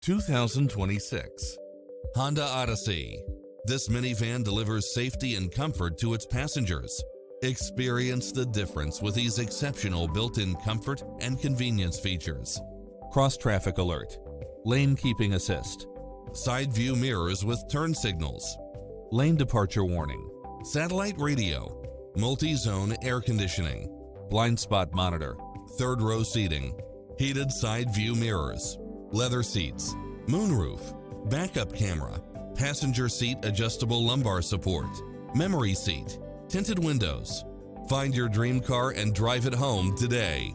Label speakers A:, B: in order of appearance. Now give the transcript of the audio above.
A: 2026 Honda Odyssey. This minivan delivers safety and comfort to its passengers. Experience the difference with these exceptional built-in comfort and convenience features. Cross-traffic alert, lane keeping assist, side view mirrors with turn signals, lane departure warning, satellite radio, multi-zone air conditioning, blind spot monitor, third row seating, heated side view mirrors, leather seats, moonroof, backup camera, passenger seat adjustable lumbar support, memory seat, tinted windows. Find your dream car and drive it home today.